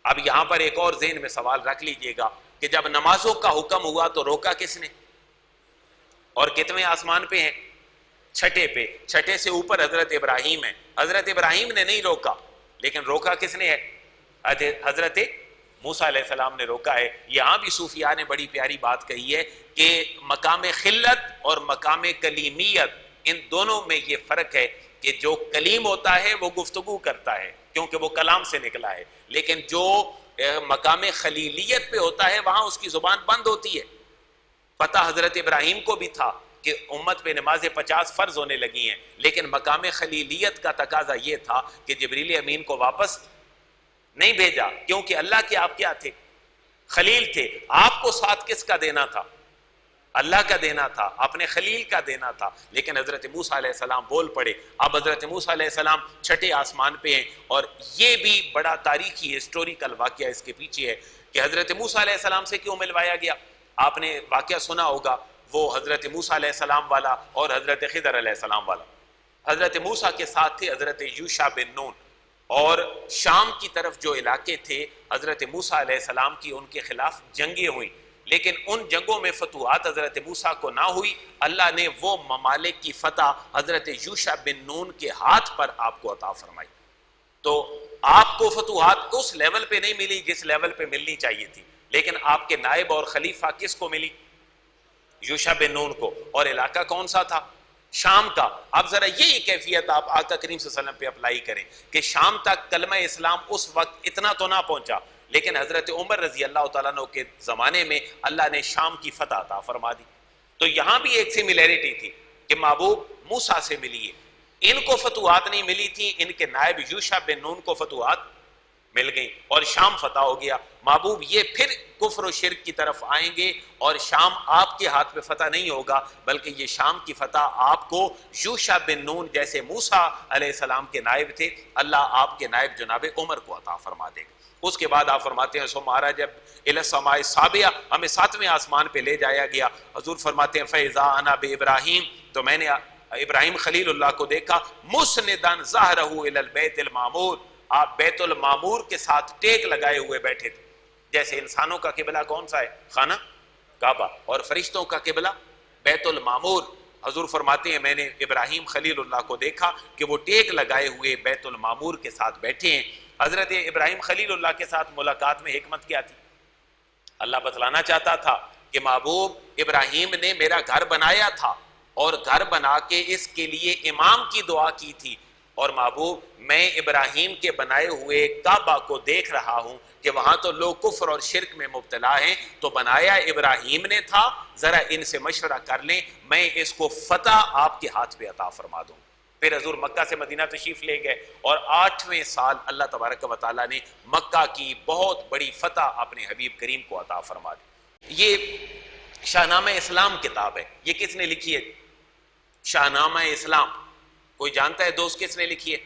اب یہاں پر ایک اور ذہن میں سوال رکھ لیجئے گا کہ جب نمازوں کا حکم ہوا تو روکا کس نے؟ اور کتنے آسمان پہ ہیں؟ چھٹے پہ۔ چھٹے سے اوپر حضرت ابراہیم ہے، حضرت ابراہیم نے نہیں روکا، لیکن روکا کس نے ہے؟ حضرت موسیٰ علیہ السلام نے روکا ہے۔ یہاں بھی صوفیاء نے بڑی پیاری بات کہی ہے کہ مقام خلت اور مقام کلیمیت، ان دونوں میں یہ فرق ہے کہ جو کلیم ہوتا ہے وہ گفتگو کرتا ہے کیونکہ وہ کلام سے نکلا ہے، لیکن جو مقام خلیلیت پہ ہوتا ہے وہاں اس کی زبان بند ہوتی ہے۔ پتہ حضرت ابراہیم کو بھی تھا کہ امت پہ نمازیں 50 فرض ہونے لگی ہیں، لیکن مقام خلیلیت کا تقاضا یہ تھا کہ جبریل امین کو واپس نہیں بھیجا، کیونکہ اللہ کے آپ کیا تھے؟ خلیل تھے۔ آپ کو ساتھ کس کا دینا تھا؟ اللہ کا دینا تھا، اپنے خلیل کا دینا تھا، لیکن حضرت موسیٰ علیہ السلام بول پڑے۔ اب حضرت موسیٰ علیہ السلام چھٹے آسمان پہ ہیں، اور یہ بھی بڑا تاریخی ہسٹوریکل واقعہ اس کے پیچھے ہے کہ حضرت موسیٰ علیہ السلام سے کیوں ملوایا گیا۔ آپ نے واقعہ سنا ہوگا، وہ حضرت موسیٰ علیہ السلام والا اور حضرت خضر علیہ السلام والا۔ حضرت موسیٰ کے ساتھ تھے حضرت یوشع بن نون، اور شام کی طرف جو علاقے تھے حضرت موسیٰ علیہ السلام کی ان کے خلاف جنگیں ہوئیں، لیکن ان جنگوں میں فتوحات حضرت موسیٰ کو نہ ہوئی۔ اللہ نے وہ ممالک کی فتح حضرت یوشع بن نون کے ہاتھ پر آپ کو عطا فرمائی۔ تو آپ کو فتوحات اس لیول پہ نہیں ملی جس لیول پہ ملنی چاہیے تھی، لیکن آپ کے نائب اور خلیفہ کس کو ملی؟ یوشع بن نون کو۔ اور علاقہ کون سا تھا؟ شام کا۔ اب ذرا یہی کیفیت آپ آقا کریم صلی اللہ علیہ وسلم پہ اپلائی کریں کہ شام تک کلمہ اسلام اس وقت اتنا تو نہ پہنچا، لیکن حضرت عمر رضی اللہ تعالیٰ عنہ کے زمانے میں اللہ نے شام کی فتح عطا فرما دی۔ تو یہاں بھی ایک سملیرٹی تھی کہ محبوب موسیٰ سے ملیے۔ ان کو فتوحات نہیں ملی تھی، ان کے نائب یوشع بن نون کو فتوحات مل گئی اور شام فتح ہو گیا۔ محبوب یہ پھر کفر و شرک کی طرف آئیں گے، اور شام آپ کے ہاتھ پہ فتح نہیں ہوگا، بلکہ یہ شام کی فتح آپ کو یوشع بن نون جیسے موسیٰ علیہ السلام کے نائب تھے، اللہ آپ کے نائب جناب عمر کو عطا فرما دے گا۔ اس کے بعد آپ فرماتے ہیں ثم عرج الی السماء السابعہ، ہمیں 7ویں آسمان پہ لے جایا گیا۔ حضور فرماتے ہیں فاذا انا بابراہیم، تو میں نے ابراہیم خلیل اللہ کو دیکھا مسندا ظہرہ الی البیت المعمور، آپ بیت المعمور کے ساتھ ٹیک لگائے ہوئے بیٹھے تھے۔ جیسے انسانوں کا قبلہ کون سا ہے؟ خانہ کعبہ، اور فرشتوں کا قبلہ بیت المعمور۔ حضور فرماتے ہیں میں نے ابراہیم خلیل اللہ کو دیکھا کہ وہ ٹیک لگائے ہوئے بیت المعمور کے ساتھ بیٹھے ہیں۔ حضرت ابراہیم خلیل اللہ کے ساتھ ملاقات میں حکمت کیا تھی؟ اللہ بتلانا چاہتا تھا کہ محبوب ابراہیم نے میرا گھر بنایا تھا، اور گھر بنا کے اس کے لیے امام کی دعا کی تھی، اور محبوب میں ابراہیم کے بنائے ہوئے کعبہ کو دیکھ رہا ہوں کہ وہاں تو لوگ کفر اور شرک میں مبتلا ہیں، تو بنایا ابراہیم نے تھا، ذرا ان سے مشورہ کر لیں، میں اس کو فتح آپ کے ہاتھ پہ عطا فرما دوں۔ پھر حضور مکہ سے مدینہ تشریف لے گئے، اور 8ویں سال اللہ تبارک و تعالیٰ نے مکہ کی بہت بڑی فتح اپنے حبیب کریم کو عطا فرما دی۔ یہ شاہنامہ اسلام کتاب ہے، یہ کس نے لکھی ہے؟ شاہنامہ اسلام، کوئی جانتا ہے دوست کس نے لکھی ہے؟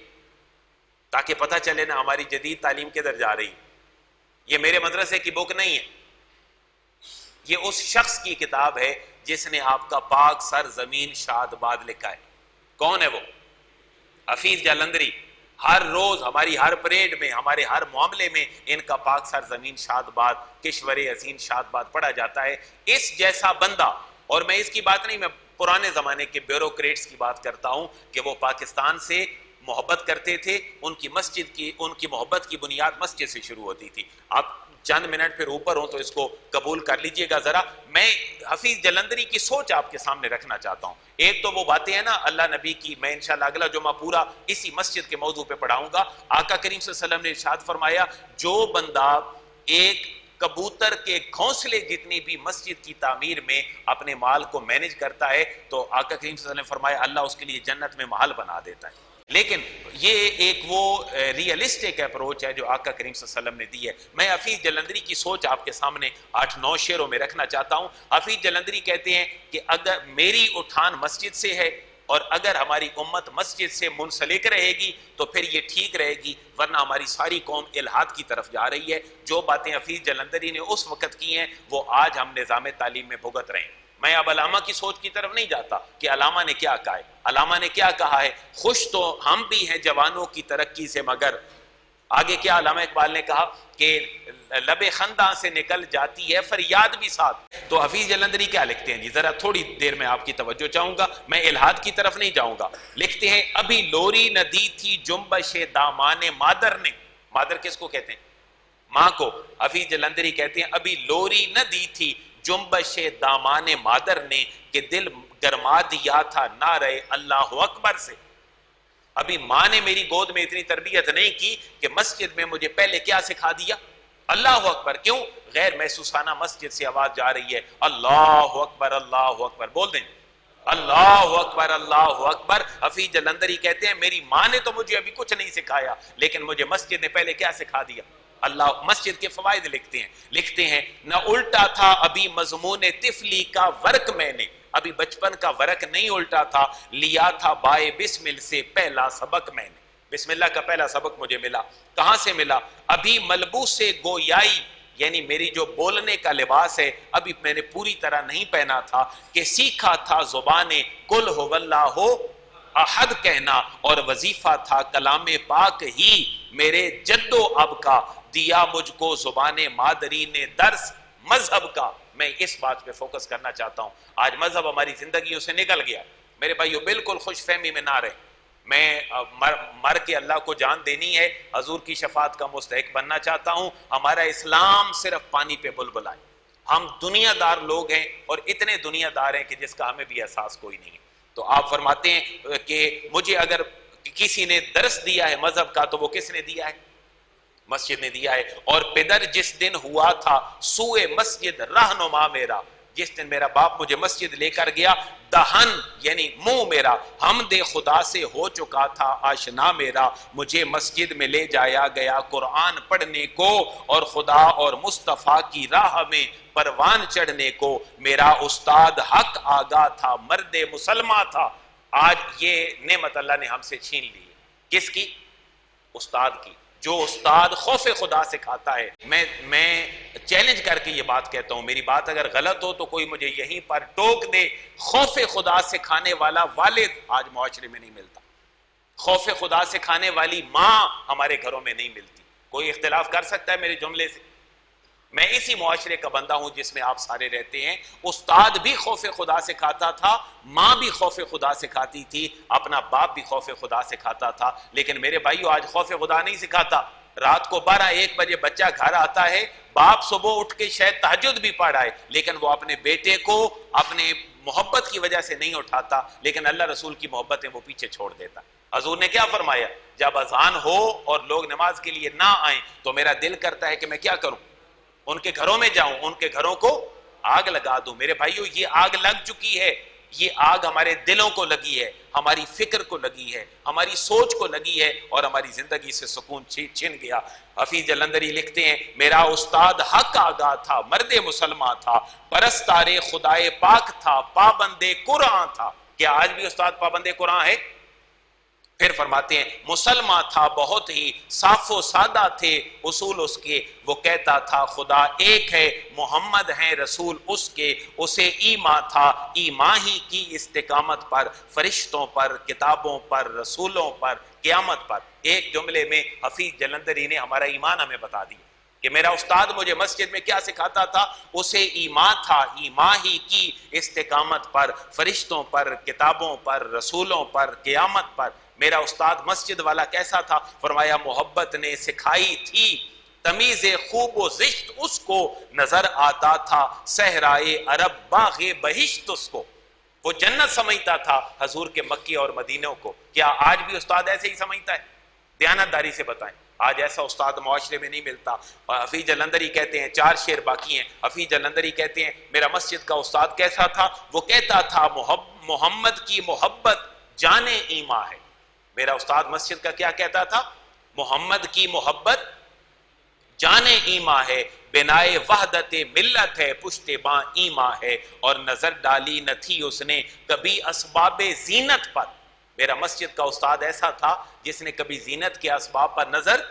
تاکہ پتہ چلے نا ہماری جدید تعلیم کدھر جا رہی۔ یہ میرے مدرسے کی بک نہیں ہے، یہ اس شخص کی کتاب ہے جس نے آپ کا پاک سر زمین شاد باد لکھا ہے۔ کون ہے وہ؟ حفیظ جالندری۔ ہر روز ہماری ہر پریڈ میں، ہمارے ہر معاملے میں ان کا پاک سر زمین شاد باد، کشور حسین شاد باد پڑھا جاتا ہے۔ اس جیسا بندہ، اور میں اس کی بات نہیں، میں پرانے زمانے کے بیوروکریٹس کی بات کرتا ہوں کہ وہ پاکستان سے محبت کرتے تھے، ان کی مسجد کی، ان کی محبت کی بنیاد مسجد سے شروع ہوتی تھی۔ آپ چند منٹ پھر اوپر ہوں تو اس کو قبول کر لیجئے گا ذرا. میں حفیظ جلندری کی سوچ آپ کے سامنے رکھنا چاہتا ہوں. ایک تو وہ باتیں ہیں نا اللہ نبی کی، میں انشاءاللہ اگلا جمعہ پورا اسی مسجد کے موضوع پہ پڑھاؤں گا. آقا کریم صلی اللہ علیہ وسلم نے ارشاد فرمایا جو بندہ ایک کبوتر کے گھونسلے جتنی بھی مسجد کی تعمیر میں اپنے مال کو مینج کرتا ہے تو آقا کریم صلی اللہ علیہ وسلم نے فرمایا اللہ اس کے لیے جنت میں محل بنا دیتا ہے. لیکن یہ ایک وہ ریئلسٹک اپروچ ہے جو آقا کریم صلی اللہ علیہ وسلم نے دی ہے. میں حفیظ جلندری کی سوچ آپ کے سامنے 8-9 شعروں میں رکھنا چاہتا ہوں. حفیظ جلندری کہتے ہیں کہ اگر میری اٹھان مسجد سے ہے اور اگر ہماری امت مسجد سے منسلک رہے گی تو پھر یہ ٹھیک رہے گی، ورنہ ہماری ساری قوم الحاد کی طرف جا رہی ہے. جو باتیں حفیظ جلندری نے اس وقت کی ہیں وہ آج ہم نظام تعلیم میں بھگت رہے ہیں. میں اب علامہ کی سوچ کی طرف نہیں جاتا کہ علامہ نے کیا کہا ہے. علامہ نے کیا کہا ہے، خوش تو ہم بھی ہیں جوانوں کی ترقی سے، مگر آگے کیا علامہ اقبال نے کہا کہ لب خنداں سے نکل جاتی ہے فریاد بھی ساتھ. تو حفیظ جلندری کیا لکھتے ہیں جی، ذرا تھوڑی دیر میں آپ کی توجہ چاہوں گا، میں الحاد کی طرف نہیں جاؤں گا. لکھتے ہیں ابھی لوری نہ دی تھی جنبش دامان مادر نے. مادر کس کو کہتے ہیں؟ ماں کو. حفیظ جلندری کہتے ہیں ابھی لوری نہ دی تھی جنبش دامان مادر نے کہ دل گرما دیا تھا نعرہ اللہ اکبر سے. ابھی ماں نے میری گود میں اتنی تربیت نہیں کی کہ مسجد میں مجھے پہلے کیا سکھا دیا؟ اللہ اکبر. کیوں؟ غیر محسوسانہ مسجد سے آواز جا رہی ہے اللہ اکبر اللہ اکبر. بول دیں اللہ اکبر اللہ اکبر. حفیظ جلندری کہتے ہیں میری ماں نے تو مجھے ابھی کچھ نہیں سکھایا لیکن مجھے مسجد نے پہلے کیا سکھا دیا؟ اللہ. مسجد کے فوائد لکھتے ہیں نہ الٹا تھا ابھی مضمون طفلی کا ورق میں نے. ابھی بچپن کا ورق نہیں الٹا تھا، لیا تھا بائے بسمل سے پہلا سبق میں نے. بسم اللہ کا پہلا سبق مجھے ملا. کہاں سے ملا؟ ابھی ملبوس گویائی یعنی میری جو بولنے کا لباس ہے ابھی میں نے پوری طرح نہیں پہنا تھا کہ سیکھا تھا زبان کل ہو اللہ احد کہنا اور وظیفہ تھا کلام پاک ہی میرے جد و اب کا دیا مجھ کو زبان مادری نے درس مذہب کا. میں اس بات پہ فوکس کرنا چاہتا ہوں. آج مذہب ہماری زندگیوں سے نکل گیا. میرے بھائیو بالکل خوش فہمی میں نہ رہے. میں مر کے اللہ کو جان دینی ہے، حضور کی شفاعت کا مستحق بننا چاہتا ہوں. ہمارا اسلام صرف پانی پہ بلبل آئے. ہم دنیا دار لوگ ہیں اور اتنے دنیا دار ہیں کہ جس کا ہمیں بھی احساس کوئی نہیں ہے. تو آپ فرماتے ہیں کہ مجھے اگر کسی نے درس دیا ہے مذہب کا تو وہ کس نے دیا ہے؟ مسجد نے دیا ہے. اور پدر جس دن ہوا تھا سوئے مسجد رہنما میرا، جس دن میرا باپ مجھے مسجد لے کر گیا، دہن یعنی منہ میرا حمد خدا سے ہو چکا تھا آشنا میرا، مجھے مسجد میں لے جایا گیا قرآن پڑھنے کو اور خدا اور مصطفیٰ کی راہ میں پروان چڑھنے کو. میرا استاد حق آگاہ تھا مرد مسلمہ تھا. آج یہ نعمت اللہ نے ہم سے چھین لی ہے. کس کی؟ استاد کی. جو استاد خوف خدا سکھاتا ہے. میں چیلنج کر کے یہ بات کہتا ہوں، میری بات اگر غلط ہو تو کوئی مجھے یہیں پر ٹوک دے. خوف خدا سکھانے والا والد آج معاشرے میں نہیں ملتا. خوف خدا سکھانے والی ماں ہمارے گھروں میں نہیں ملتی. کوئی اختلاف کر سکتا ہے میرے جملے سے؟ میں اسی معاشرے کا بندہ ہوں جس میں آپ سارے رہتے ہیں. استاد بھی خوف خدا سکھاتا تھا، ماں بھی خوف خدا سکھاتی تھی، اپنا باپ بھی خوف خدا سکھاتا تھا. لیکن میرے بھائیو آج خوف خدا نہیں سکھاتا. رات کو 12-1 بجے بچہ گھر آتا ہے، باپ صبح اٹھ کے شاید تہجد بھی پڑھا ہے لیکن وہ اپنے بیٹے کو اپنے محبت کی وجہ سے نہیں اٹھاتا لیکن اللہ رسول کی محبت ہے وہ پیچھے چھوڑ دیتا. حضور نے کیا فرمایا؟ جب اذان ہو اور لوگ نماز کے لیے نہ آئیں تو میرا دل کرتا ہے کہ میں کیا کروں؟ ان کے گھروں میں جاؤں، ان کے گھروں کو آگ لگا دوں. میرے بھائیو یہ آگ لگ چکی ہے. یہ آگ ہمارے دلوں کو لگی ہے، ہماری فکر کو لگی ہے، ہماری سوچ کو لگی ہے اور ہماری زندگی سے سکون چھن گیا. حفیظ جلندری لکھتے ہیں میرا استاد حق آگاہ تھا مرد مسلمہ تھا، پرستار خدائے پاک تھا پابند قرآن تھا. کیا آج بھی استاد پابند قرآن ہے؟ پھر فرماتے ہیں مسلمہ تھا بہت ہی صاف و سادہ تھے اصول اس کے، وہ کہتا تھا خدا ایک ہے محمد ہیں رسول اس کے، اسے ایمان تھا ایمان ہی کی استقامت پر، فرشتوں پر، کتابوں پر، رسولوں پر، قیامت پر. ایک جملے میں حفیظ جلندری نے ہمارا ایمان ہمیں بتا دیا کہ میرا استاد مجھے مسجد میں کیا سکھاتا تھا؟ اسے ایمان تھا ایمان ہی کی استقامت پر، فرشتوں پر، کتابوں پر، رسولوں پر، قیامت پر. میرا استاد مسجد والا کیسا تھا؟ فرمایا محبت نے سکھائی تھی تمیز خوب و زشت اس کو نظر آتا تھا، صحرائے عرب باغ بہشت اس کو، وہ جنت سمجھتا تھا حضور کے مکے اور مدینوں کو۔ کیا آج بھی استاد ایسے ہی سمجھتا ہے؟ دیانتداری سے بتائیں، آج ایسا استاد معاشرے میں نہیں ملتا۔ حفیظ جلندھری کہتے ہیں، 4 شعر باقی ہیں، حفیظ جلندھری کہتے ہیں میرا مسجد کا استاد کیسا تھا؟ وہ کہتا تھا محمد کی محبت جان ایماں ہے۔ میرا استاد مسجد کا کیا کہتا تھا؟ محمد کی محبت جان ایماں ہے، بنائے وحدت ملت ہے، پشت باں ایماں ہے، اور نظر ڈالی نہ تھی اس نے کبھی اسباب زینت پر۔ میرا مسجد کا استاد ایسا تھا جس نے کبھی زینت کے اسباب پر نظر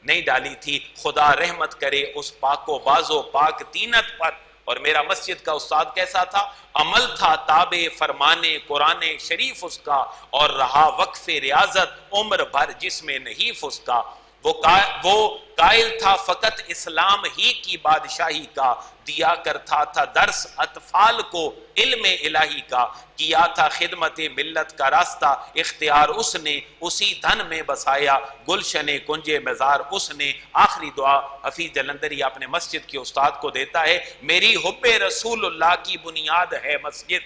نہیں ڈالی تھی۔ خدا رحمت کرے اس پاک و باز و پاک تینت پر۔ اور میرا مسجد کا استاد کیسا تھا؟ عمل تھا تابع فرمانے قرآن شریف اس کا، اور رہا وقف ریاضت عمر بھر جس میں نحیف اس کا۔ وہ قائل تھا فقط اسلام ہی کی بادشاہی کا، دیا کرتا تھا درس اطفال کو علم الہی کا، کیا تھا خدمت ملت کا راستہ اختیار اس نے، اسی دھن میں بسایا گلشن کنج مزار اس نے۔ آخری دعا حفیظ جلندھری اپنے مسجد کے استاد کو دیتا ہے، میری حب رسول اللہ کی بنیاد ہے مسجد۔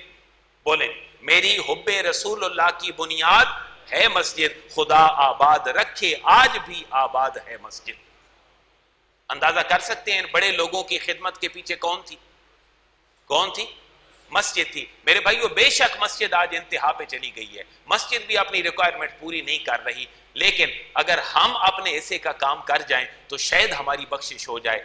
بولیں، میری حب رسول اللہ کی بنیاد ہے مسجد، خدا آباد رکھے آج بھی آباد ہے مسجد۔ اندازہ کر سکتے ہیں ان بڑے لوگوں کی خدمت کے پیچھے کون تھی؟ کون تھی؟ مسجد تھی۔ میرے بھائیو، بے شک مسجد آج انتہا پہ چلی گئی ہے، مسجد بھی اپنی ریکوائرمنٹ پوری نہیں کر رہی، لیکن اگر ہم اپنے حصے کا کام کر جائیں تو شاید ہماری بخشش ہو جائے۔